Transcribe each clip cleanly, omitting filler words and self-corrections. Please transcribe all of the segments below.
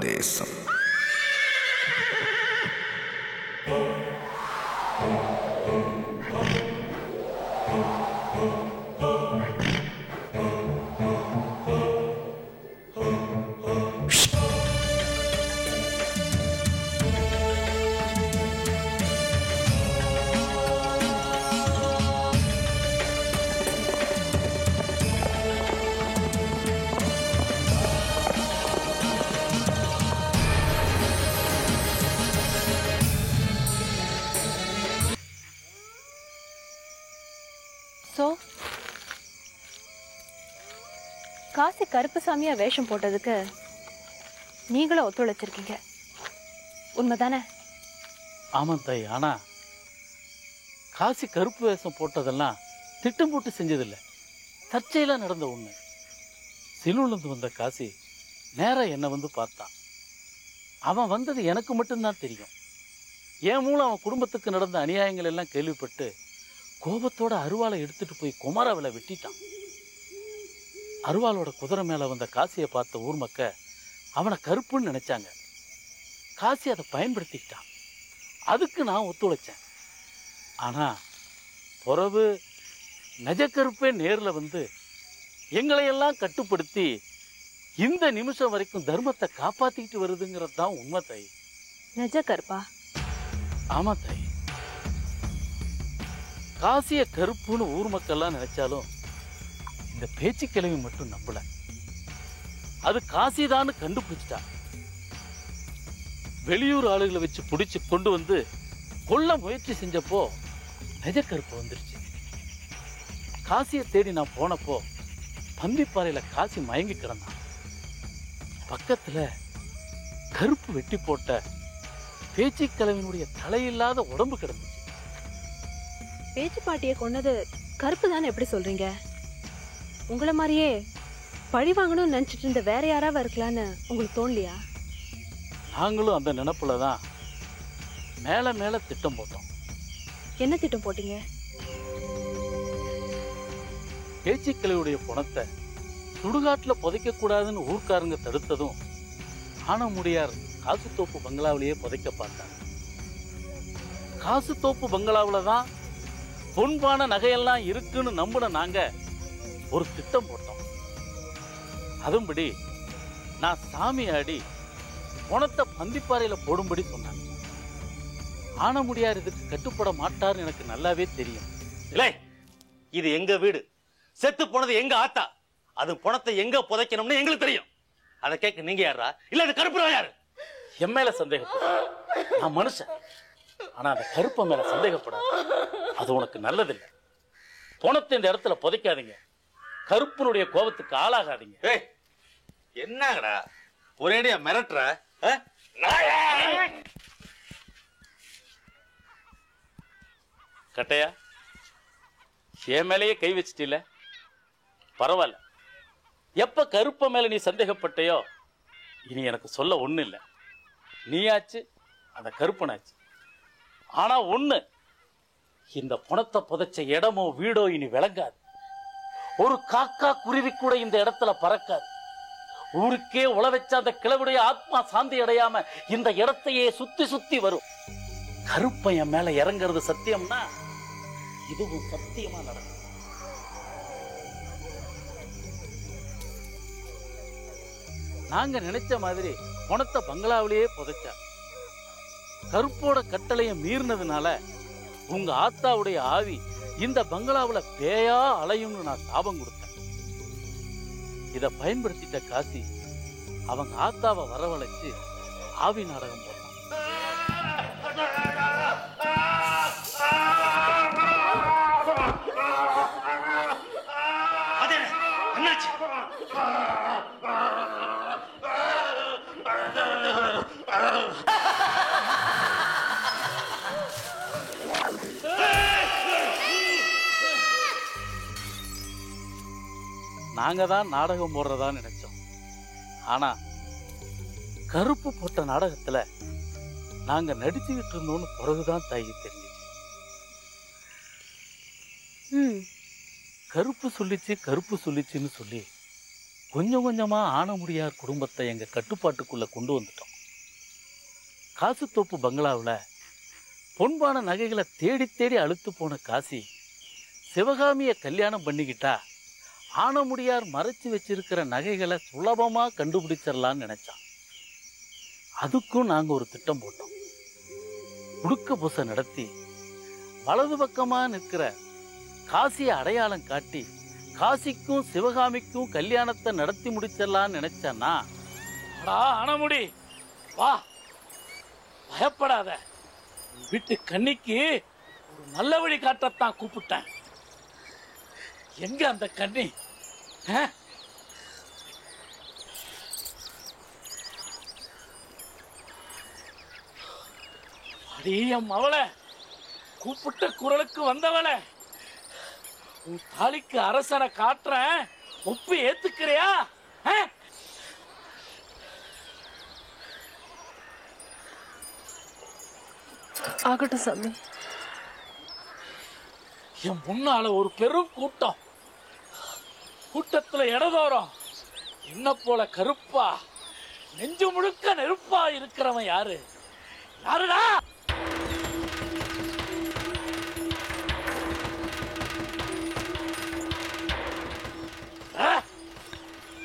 தேசம். காசி கருப்புசாமியா வேஷம் போட்டதுக்கு நீங்களும் ஒத்துழைச்சிருக்கீங்க, உண்மைதானே? ஆமாம் தாய். ஆனா காசி கருப்பு வேஷம் போட்டதெல்லாம் திட்டம் போட்டு செஞ்சதில்லை, தற்செயலா நடந்த உண்மை. சிலூர்லேருந்து வந்த காசி நேரா என்னை வந்து பார்த்தான். அவன் வந்தது எனக்கு மட்டும்தான் தெரியும். என் மூலம் அவன் குடும்பத்துக்கு நடந்த அநியாயங்கள் எல்லாம் கேள்விப்பட்டு கோபத்தோட அருவாளை எடுத்துட்டு போய் குமாராவில் வெட்டிட்டான். அருவாளோட குதிரை மேல வந்த காசியை பார்த்த ஊர் மக்க அவனை கருப்புன்னு நினைச்சாங்க. காசி அதை பயன்படுத்திக்கிட்டான். அதுக்கு நான் ஒத்துழைச்சேன். ஆனா பிறகு நஜக்கருப்பே நேர்ல வந்து எங்களையெல்லாம் கட்டுப்படுத்தி இந்த நிமிஷம் வரைக்கும் தர்மத்தை காப்பாத்திக்கிட்டு வருதுங்கிறது தான் உண்மை தாய். நஜக்கருப்பா? ஆமா தாய். காசிய கருப்புன்னு ஊர் மக்கள்லாம் நினைச்சாலும் இந்த பேச்சு கிழவி மட்டும் நம்பல. அது காசிதான்னு கண்டுபிடிச்சிட்டா. வெளியூர் ஆளுகளை வச்சு பிடிச்சு கொண்டு வந்து கொல்ல முயற்சி செஞ்சப்போ நெஜக்கருப்பு வந்துருச்சு. காசியை தேடி நான் போனப்போ பந்திப்பாறையில காசி மயங்கி கிடந்தான். பக்கத்துல கருப்பு வெட்டி போட்ட பேச்சு கிழவினுடைய தலையில்லாத உடம்பு கிடந்துச்சு. பேச்சு பாட்டியை கொன்னது கருப்பு தானே எப்படி சொல்றீங்க? உங்களை மாதிரியே பழி வாங்கணும்னு நினைச்சிட்டு இருந்த வேற யாராவது இருக்கலான்னு உங்களுக்கு தோணலையா? நாங்களும் அந்த நினைப்புல தான் மேல மேல திட்டம் போட்டோம். என்ன திட்டம் போட்டீங்க? பேச்சுக்கிளையுடைய பணத்தை சுடுகாட்டுல புதைக்க கூடாதுன்னு ஊர்க்காரங்க தடுத்ததும் ஆனமுடியார் காசுத்தோப்பு பங்களாவிலேயே புதைக்க பார்த்தாங்க. காசுத்தோப்பு பங்களாவில தான் பொன்பான நகையெல்லாம் இருக்குன்னு நம்பின நாங்க ஒரு திட்டம் போட்டோம். அதுபடி நான் சாமி ஆடி பணத்தை பந்திப்பாறையில போடும்படி சொன்னாங்க. ஆனமுடியார் இதுக்கு கட்டுப்பட மாட்டார்னு எனக்கு நல்லாவே தெரியும். இல்லை, இது எங்க வீடு. செத்து போனது எங்க ஆத்தா. அது பணத்தை எங்க புதைக்கணும்னு எங்களுக்கு தெரியும். அதை கேட்க நீங்க யாரா? இல்ல அது கருப்பு யாரு? என் மேல சந்தேகப்பட. நான் மனுஷன். ஆனா அந்த கருப்ப மேல சந்தேகப்படாது. அது உனக்கு நல்லதில்லை. பணத்தை இந்த இடத்துல புதைக்காதீங்க. கருப்பனுடைய கோபத்துக்கு ஆளாகாதீங்க. என்னங்கடா ஒரேடியா மிரட்டுற? கட்டையா, என் மேலேயே கை வச்சிட்டில? பரவாயில்ல. எப்ப கருப்ப மேல நீ சந்தேகப்பட்டையோ இனி எனக்கு சொல்ல ஒண்ணு இல்லை. நீயாச்சு அந்த கருப்பனாச்சு. ஆனா ஒண்ணு, இந்த பணத்தை புதைச்ச இடமோ வீடோ இனி விளங்காது. ஒரு காக்கா குருவி கூட இந்த இடத்துல பறக்காது. ஊருக்கே உழ வச்ச அந்த கிழவுடைய ஆத்மா சாந்தி அடையாம இந்த இடத்தையே சுத்தி சுத்தி வரும். கருப்பையன் மேல இறங்குறது சத்தியம்னா இதுவும் சத்தியமா நடக்கும். நாங்க நினைச்ச மாதிரி பணத்தை பங்களாவிலேயே புதைச்சா. கருப்போட கட்டளையை மீறினதுனால உங்க ஆத்தாவுடைய ஆவி இந்த பங்களாவுல பேயா அலையும்னு நான் சாபம் கொடுத்தேன். இத பயன்படுத்திட்ட காசி அவங்க ஆத்தாவை வரவழைச்சு ஆவி நாடகம் போட்டான். நாங்க தான் நாடகம் போடுறதா நினைச்சோம். ஆனா கருப்பு போட்ட நாடகத்துல நாங்க நடிச்சுக்கிட்டு இருந்தோம்னு பிறகுதான் தாய்க்கு தெரிஞ்சிச்சு. கருப்பு சொல்லிச்சு கருப்பு சொல்லிச்சுன்னு சொல்லி கொஞ்சம் கொஞ்சமா ஆனமுடியார் குடும்பத்தை எங்க கட்டுப்பாட்டுக்குள்ள கொண்டு வந்துட்டோம். காசுத்தோப்பு பங்களாவில் பொன்பான நகைகளை தேடி தேடி அழுத்து போன காசி சிவகாமியை கல்யாணம் பண்ணிக்கிட்டா ஆனமுடியார் மறைச்சு வச்சிருக்கிற நகைகளை சுலபமா கண்டுபிடிச்சிடலான்னு நினைச்சான். அதுக்கும் நாங்க ஒரு திட்டம் போட்டோம். உடுக்க பூசை நடத்தி வலது பக்கமா நிற்கிற காசியை அடையாளம் காட்டி காசிக்கும் சிவகாமிக்கும் கல்யாணத்தை நடத்தி முடிச்சிடலான்னு நினைச்சானா, ஆனமுடி வா, பயப்படாத, வீட்டு கன்னிக்கு ஒரு நல்ல வழி காட்டத்தான் கூப்பிட்டேன். எங்க அந்த கன்னி? அடியம் அவளை கூப்பிட்ட குரலுக்கு வந்தவளை, உன் தாலிக்கு அரசனை காட்டுறேன், ஒப்பு ஏத்துக்கிறியா? ஆகட்டும் சாமி. என் முன்னால ஒரு பெரும் கூட்டம், கூட்டத்துல இடதோறும் என்ன போல கருப்பா நெஞ்சு முழுக்க நெருப்பா இருக்கிறவன் யாரு? யாருடா?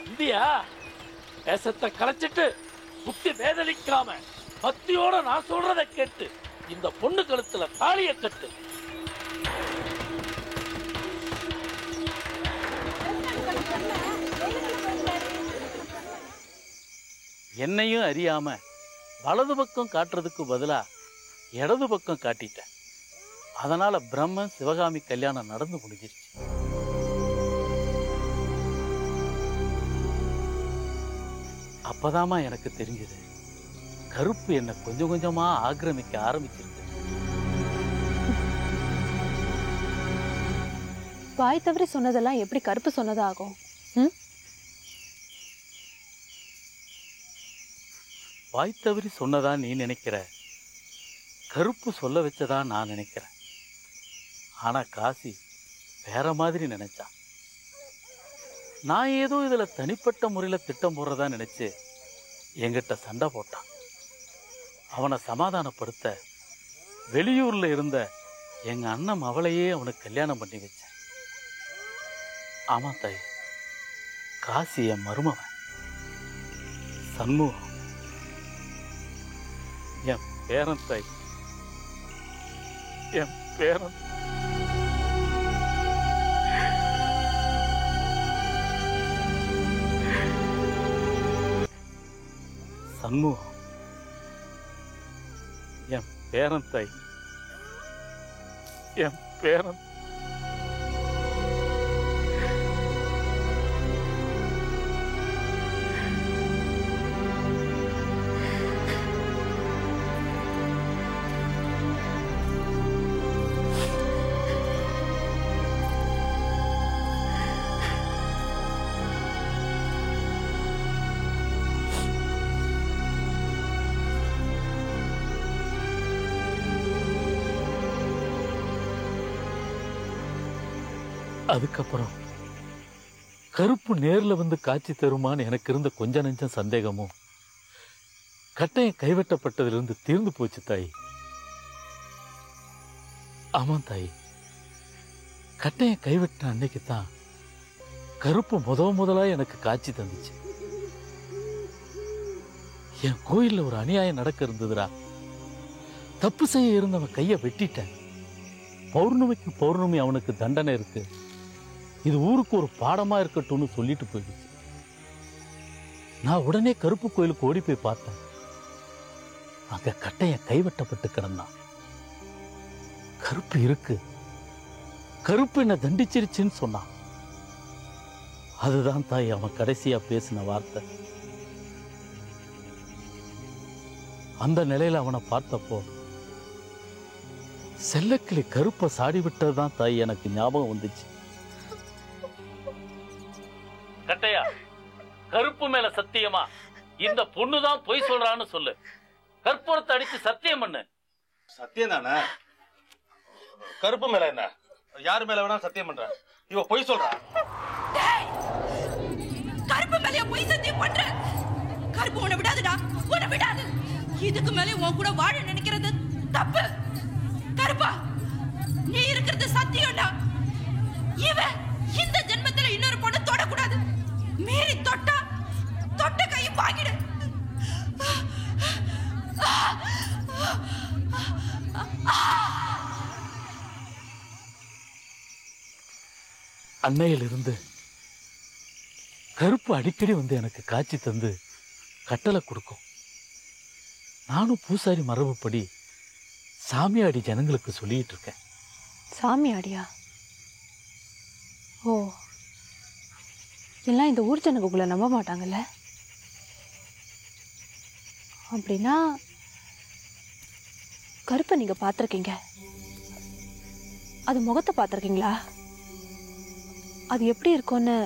இந்தியா தேசத்தை கலைச்சிட்டு புத்தி வேதலிக்காம பக்தியோட நான் சொல்றத கேட்டு இந்த பொண்ணு கழுத்துல தாலிய கட்டு. என்னையும் அறியாம வலது பக்கம் காட்டுறதுக்கு பதிலா இடது பக்கம் காட்டிட்டேன். அதனால பிரம்மன் சிவகாமி கல்யாணம் நடந்து முடிஞ்சிருச்சு. அப்பதாமா எனக்கு தெரிஞ்சது, கருப்பு என்ன கொஞ்சம் கொஞ்சமா ஆக்கிரமிக்க ஆரம்பிச்சிருக்கு. வாய் தவறி சொன்னதெல்லாம் எப்படி கருப்பு சொன்னதாகும்? வாய் தவறி சொன்னதா நீ நினைக்கிற, கருப்பு சொல்ல வச்சதா நான் நினைக்கிறேன். ஆனா காசி வேற மாதிரி நினைச்சான். நான் ஏதோ இதுல தனிப்பட்ட முறையில திட்டம் போடுறதா நினைச்சு என்கிட்ட சண்டை போட்டான். அவனை சமாதானப்படுத்த வெளியூர்ல இருந்த எங்க அண்ணன் அவளையே அவனுக்கு கல்யாணம் பண்ணி வச்சேன். ஆமா தாய், காசி என் மருமவன் சண்முகம், என் பேரன் தாய், என் பேரன். சண்முகம் என் பேரன் தாய், என் பேரன். அதுக்கப்புறம் கருப்பு நேர்ல வந்து காட்சி தருமான்னு எனக்கு இருந்த கொஞ்ச நெஞ்சம் சந்தேகமும் கட்டையம் கைவெட்டப்பட்டதிலிருந்து தீர்ந்து போச்சு தாய். ஆமா தாய், கட்டையம் கைவெட்டின அன்னைக்கு தான் கருப்பு முதலா எனக்கு காட்சி தந்துச்சு. என் கோயில்ல ஒரு அநியாயம் நடக்க இருந்ததுடா. தப்பு செய்ய இருந்தவன் கைய வெட்டிட்டேன். பௌர்ணமிக்கு பௌர்ணமி அவனுக்கு தண்டனை இருக்கு, இது ஊருக்கு ஒரு பாடமா இருக்கட்டும்னு சொல்லிட்டு போயிடுச்சு. நான் உடனே கருப்பு கோயிலுக்கு ஓடி போய் பார்த்தேன். அங்க கட்டையன் கைவெட்டப்பட்டு கிடந்தான். கருப்பு இருக்கு, கருப்பு என்ன தண்டிச்சிருச்சுன்னு சொன்னான். அதுதான் தாய் அவன் கடைசியா பேசின வார்த்தை. அந்த நிலையில அவனை பார்த்தப்போ செல்லக்கிளி கருப்பை சாடி விட்டதுதான் தாய் எனக்கு ஞாபகம் வந்துச்சு. கட்டையா, கருப்பு மேல சத்தியமா இந்த பொண்ணுதான் பொய் சொல்றான்னு சொல்லு. கற்பூரத்தை அடிச்சு சத்தியம் பண்ணு. சத்தியம் தானே? கருப்பு மேல என்ன, யாரு மேல வேணா சத்தியம் பண்ற? இவ பொய் சொல்றா. கருப்பு கருப்பு உன்னை விடாதுடா, உன்னை விடாது. இதுக்கு மேலே உன் கூட வாழ நினைக்கிறது தப்பு. கருப்பா, நீ இருக்கிறது சத்தியம்டா. இவன் இந்த ஜென்மத்துல இன்னொரு பொண்ணு தொடக்கூடாது. மீறி தொட்டா தொட்ட கை வாங்கிடு. அன்னையிலிருந்து கருப்பு அடிக்கடி வந்து எனக்கு காட்சி தந்து கட்டளை கொடுக்கும். நானும் பூசாரி மரபுப்படி சாமியாடி ஜனங்களுக்கு சொல்லிட்டு இருக்கேன். சாமியாடியா? ஓ, எல்லாம் இந்த ஊர் ஜனங்க உங்களை நம்ப மாட்டாங்கல்ல? அப்படின்னா கருப்பை நீங்க பார்த்துருக்கீங்க. அது முகத்தை பார்த்துருக்கீங்களா? அது எப்படி இருக்கும்னு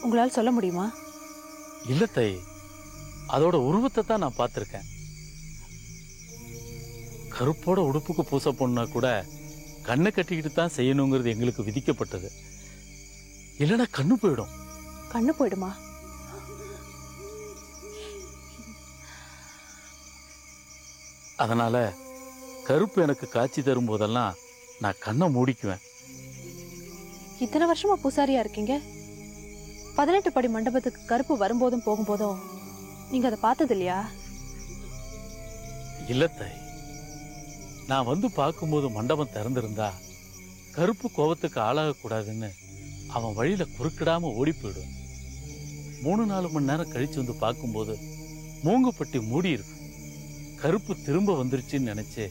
உங்களால் சொல்ல முடியுமா? இல்ல தை, அதோட உருவத்தை தான் நான் பார்த்துருக்கேன். கருப்போட உடுப்புக்கு பூசை பொண்ணா கூட கண்ணை கட்டிக்கிட்டு தான் செய்யணுங்கிறது எங்களுக்கு விதிக்கப்பட்டது. இல்லைன்னா கண்ணு போயிடும். கண்ணு போயிடுமா? அதனால கருப்பு எனக்கு காட்சி தரும் போதெல்லாம் நான் கண்ணை மூடிக்குவேன். இத்தனை வருஷமா பூசாரியா இருக்கீங்க. 18 படி மண்டபத்துக்கு கருப்பு வரும்போதும் போகும்போதும் நீங்க அதை பார்த்தது இல்லையா? இல்ல தாய், நான் வந்து பார்க்கும்போது மண்டபம் திறந்திருந்தா கருப்பு கோபத்துக்கு ஆளாகக்கூடாதுன்னு அவன் வழியில குறுக்கிடாம ஓடி போயிடுவேன். 3-4 மணி நேரம் கழிச்சு வந்து பார்க்கும்போது மூங்குப்பட்டி மூடி இருக்கும். கருப்பு திரும்ப வந்துருச்சுன்னு நினைச்சு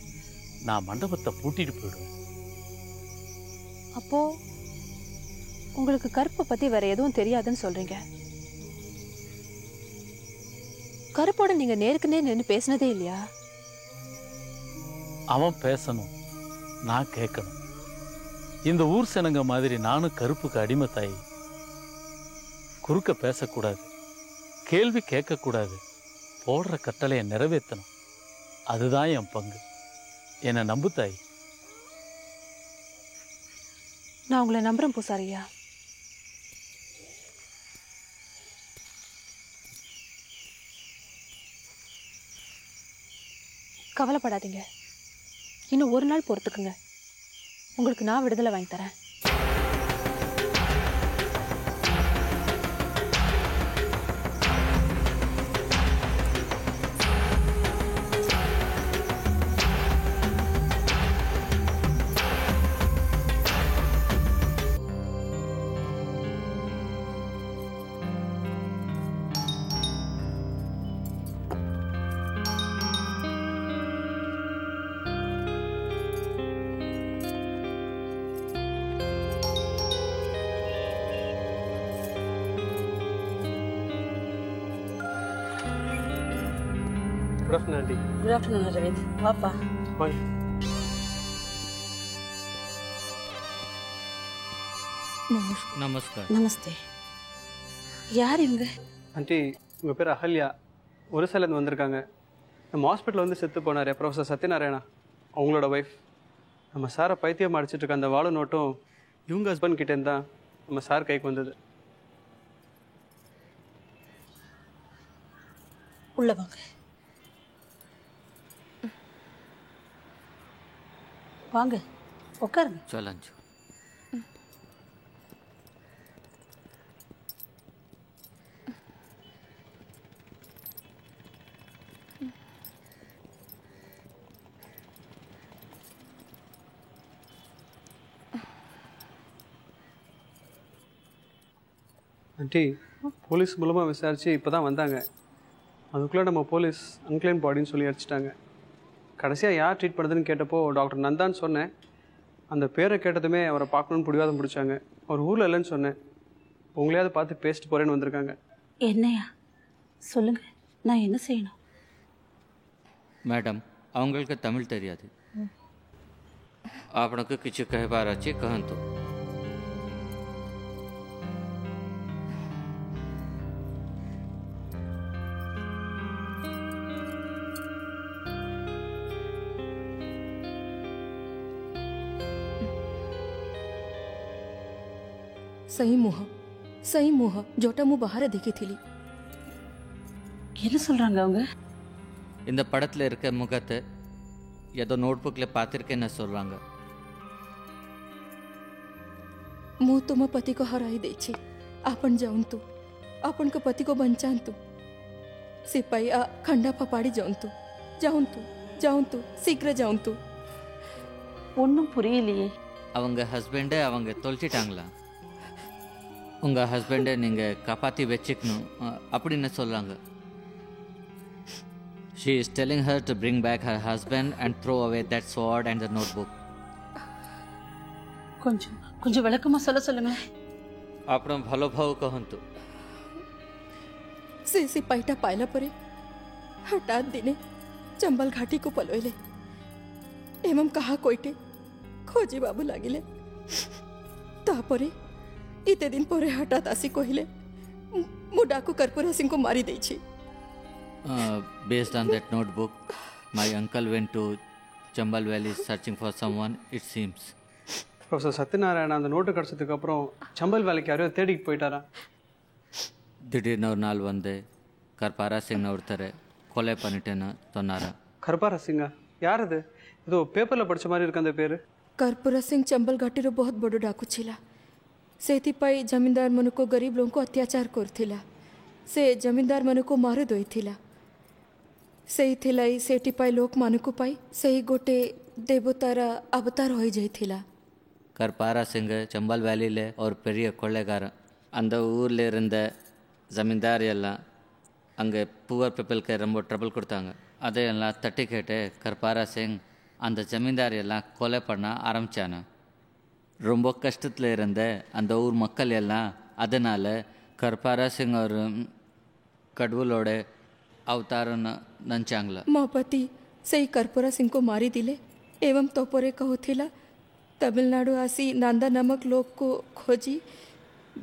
நான் மண்டபத்தை பூட்டிட்டு போயிடுவேன். அப்போ உங்களுக்கு கருப்பை பத்தி வேற எதுவும் தெரியாதுன்னு சொல்றீங்க. கருப்போட நீங்க நேருக்கு நேர் நின்று பேசினதே இல்லையா? அவன் பேசணும், நான் கேட்கணும். இந்த ஊர் சனங்க மாதிரி நானும் கருப்புக்கு அடிமை தாய். குறுக்க பேசக்கூடாது, கேள்வி கேட்கக்கூடாது, போடுற கட்டளையை நிறைவேற்றணும். அதுதான் என் பங்கு. என்னை நம்பு தாய். நான் உங்களை நம்புறேன் பூசாரியா. கவலைப்படாதீங்க. இன்னும் ஒரு நாள் பொறுத்துக்குங்க. உங்களுக்கு நான் விடுதலை வாங்கி தரேன். Good afternoon, Auntie. Good afternoon, Aravind. Papa. Bye. நமஸ்கார். நமஸ்தே. யார் இவங்க? ஆண்டி, உங்கள் பேர் அகல்யா. ஒரு சிலந்து வந்திருக்காங்க. நம்ம ஹாஸ்பிட்டலில் வந்து செத்து போனார் ப்ரொஃபஸர் சத்யநாராயணா, அவங்களோட ஒய்ஃப். நம்ம சாரை பைத்தியம் அடிச்சிட்டு இருக்க அந்த வாழை நோட்டும் இவங்க ஹஸ்பண்ட் கிட்டேருந்து தான் நம்ம சார் கைக்கு வந்தது. உள்ள வாங்க. வாங்க, உட்காருங்க. சலஞ்சு. ஆண்டி, போலீஸ் மூலமாக விசாரித்து இப்போ தான் வந்தாங்க. அதுக்குள்ளே நம்ம போலீஸ் அன்கிளைம் பாடின்னு சொல்லி அடிச்சிட்டாங்க. கடைசியாக யார் ட்ரீட் பண்ணுறதுன்னு கேட்டப்போ டாக்டர் நந்தான்னு சொன்னேன். அந்த பேரை கேட்டதுமே அவரை பார்க்கணுன்னு பிடிவாதம் பிடிச்சாங்க. அவர் ஊரில் இல்லைன்னு சொன்னேன். உங்களையாவது பார்த்து பேசிட்டு போகிறேன்னு வந்திருக்காங்க. என்னையா சொல்லுங்க, நான் என்ன செய்யணும்? மேடம், அவங்களுக்கு தமிழ் தெரியாது. ଆପଣଙ୍କୁ କିଛି କହିବାର ଅଛି କହନ୍ତୁ। सही मुह जोटा मु बाहर देखी थी। என்ன சொல்கிறாங்க அவங்க? இந்த படத்தில் இருக்க முகத்தை ஏதோ நோட்புக்கில் பார்த்துருக்கேன்னு சொல்கிறாங்க. ମୁଁ ତୁମ ପତିକୁ ହରାଇ ଦେଇଛି। ଆପଣ ଯାଆନ୍ତୁ, ଆପଣଙ୍କ ପତିକୁ ବଞ୍ଚାନ୍ତୁ। ସିପାହୀ ଖଣ୍ଡା ଫୋପାଡ଼ି ଯାଆନ୍ତୁ, ଯାଆନ୍ତୁ, ଯାଆନ୍ତୁ, ଶୀଘ୍ର ଯାଆନ୍ତୁ। ஒன்றும் புரியலையே. அவங்க ஹஸ்பண்டை அவங்க தொலைச்சிட்டாங்களா? உங்கள் ஹஸ்பண்டை நீங்கள் காப்பாற்றி வச்சுக்கணும் அப்படின்னு சொல்கிறாங்க. She is telling her to bring back her husband and throw away that sword and the notebook. கொஞ்சம் விளக்கமாக சொல்லுங்களேன். ଆପଣ ଭଲ ଭାଉ କହନ୍ତୁ. ସେ ସିପାହୀଟା ପାଇଲା ପରେ ହଠାତ୍ ଦିନେ ଚମ୍ବଲ ଘାଟିକୁ ପଳେଇଲେ ଏବଂ କାହା କୋଇଟେ ଖୋଜିବାକୁ ଲାଗିଲେ। ତାପରେ ଏତେ ଦିନ ପରେ ହଠାତ୍ ଆସି କହିଲେ ମୁଁ ଡାକୁ କର୍ପୂର ସିଂଙ୍କୁ ମାରି ଦେଇଛି। Based on that notebook, my uncle went to Chambal Valley searching for someone, it seems. Professor Sathyanarayanan அந்த நோட்டு கிடச்சதுக்கு அப்புறம் சம்பல் வேலைக்கு யாரையோ தேடிக்கு போயிட்டாரா? திடீர்னு ஒரு நாள் வந்து கர்பாரா சிங்னு ஒருத்தர் கொலை பண்ணிட்டேன்னு சொன்னாரா? கர்பாரா சிங்கா? யார் அது? ஏதோ பேப்பரில் படித்த மாதிரி இருக்கு அந்த பேர். କର୍ପୂର ସିଂ ଚମ୍ବଲ ଘାଟିର ବହୁତ ବଡ଼ ଡାକୁ ଥିଲା। ସେଥିପାଇଁ ଜମିଦାରମାନଙ୍କୁ ଗରିବ ଲୋକଙ୍କୁ ଅତ୍ୟାଚାର କରୁଥିଲା। ସେ ଜମିଦାରମାନଙ୍କୁ ମାରି ଦେଇଥିଲା। ସେଇଥିଲାଗି ସେଥିପାଇଁ ଲୋକମାନଙ୍କୁ ପାଇଁ ସେଇ ଗୋଟେ ଦେବତାର ଅବତାର ହୋଇଯାଇଥିଲା। கர்பாரா சிங் சம்பல் வேலியில் ஒரு பெரிய கொள்ளைக்காரன். அந்த ஊரில் இருந்த ஜமீன்தார் எல்லாம் அங்கே புவர் பீப்புளுக்கு ரொம்ப ட்ரபிள் கொடுத்தாங்க. அதையெல்லாம் தட்டி கேட்டு கர்பாரா சிங் அந்த ஜமீன்தார் எல்லாம் கொலை பண்ண ஆரம்பித்தானு. ரொம்ப கஷ்டத்தில் இருந்த அந்த ஊர் மக்கள் எல்லாம் அதனால் கர்பாரா சிங் ஒரு கடவுளோட அவதாரன்னு நினச்சாங்களா? ମୋ ପତି ସେଇ କର୍ପୂର ସିଂଙ୍କୁ ମାରିଦେଲେ ଏବଂ ତୋପରେ କହୁଥିଲା तमिलनाडु आसी नांदा नामक लोग को खोजी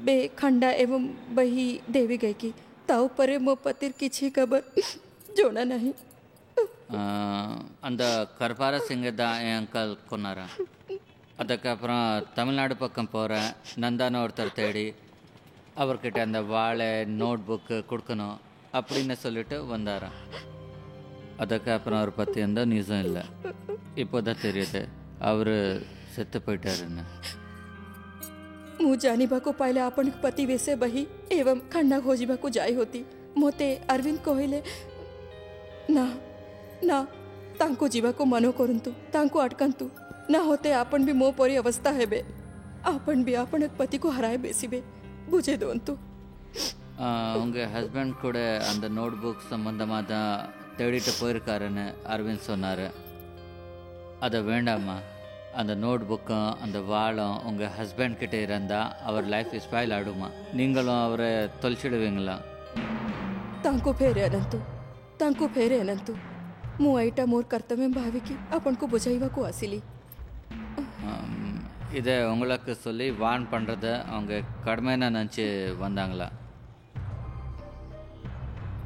बे खंडा एवं बही देवी गई की ताऊ परे मो पतिर किसी खबर जोना नहीं। அந்த கர்பாரா சிங்கை தான் என் அங்கிள் கொன்னாரா. அதுக்கப்புறம் தமிழ்நாடு பக்கம் போகிற நந்தான ஒருத்தர் தேடி அவர்கிட்ட அந்த வாழை நோட் புக்கு கொடுக்கணும் அப்படின்னு சொல்லிட்டு வந்தாராம். அதுக்கப்புறம் அவரை பற்றி எந்த நியூஸும் இல்லை. இப்போ தான் தெரியுது அவர் செத்து போயிட்டாருன்னு. ମୁଁ ଜାଣିବାକୁ ପାଇଲେ ଆପଣଙ୍କ ପତି ବେଶେ ବହି ଏବଂ ଖଣ୍ଡା ଖୋଜିବାକୁ ଯାଇ ହୋତି। ମୋତେ ଅରବିନ୍ଦ କହିଲେ ନା ନା ତାଙ୍କୁ ଯିବାକୁ ମନ କରନ୍ତୁ, ତାଙ୍କୁ ଅଟକାନ୍ତୁ, ନା ହୋତେ ଆପଣ ବି ମୋ ପରି ଅବସ୍ଥା ହେବେ। ଆପଣ ବି ଆପଣଙ୍କ ପତିକୁ ହରାଇ ବେସିବେ, ବୁଝେଇ ଦିଅନ୍ତୁ। உங்கள் ஹஸ்பண்ட் கூட அந்த நோட் புக் சம்மந்தமாக தான் தேடிட்டு போயிருக்காருன்னு அரவிந்த் சொன்னார். அதை வேண்டாமா? அந்த நோட் புக்கும் அந்த வாழும் உங்கள் ஹஸ்பண்ட் கிட்டே இருந்தால் அவர் லைஃப் ஸ்பாயில் ஆகிடுமா? நீங்களும் அவரை தொலைச்சிடுவீங்களா? ତାଙ୍କୁ ଫେରେ ଆଣନ୍ତୁ, ତାଙ୍କୁ ଫେରେ ଆଣନ୍ତୁ। ମୁଁ ଏଇଟା ମୋର କର୍ତ୍ତବ୍ୟ ଭାବିକି ଆପଣଙ୍କୁ ବୁଝାଇବାକୁ ଆସିଲି। இதை உங்களுக்கு சொல்லி வான் பண்ணுறத அவங்க கடமைன்னு நினச்சி வந்தாங்களா?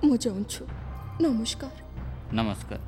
ମୁଁ ଯାଉଛୁ। ନମସ୍କାର। ନମସ୍କାର।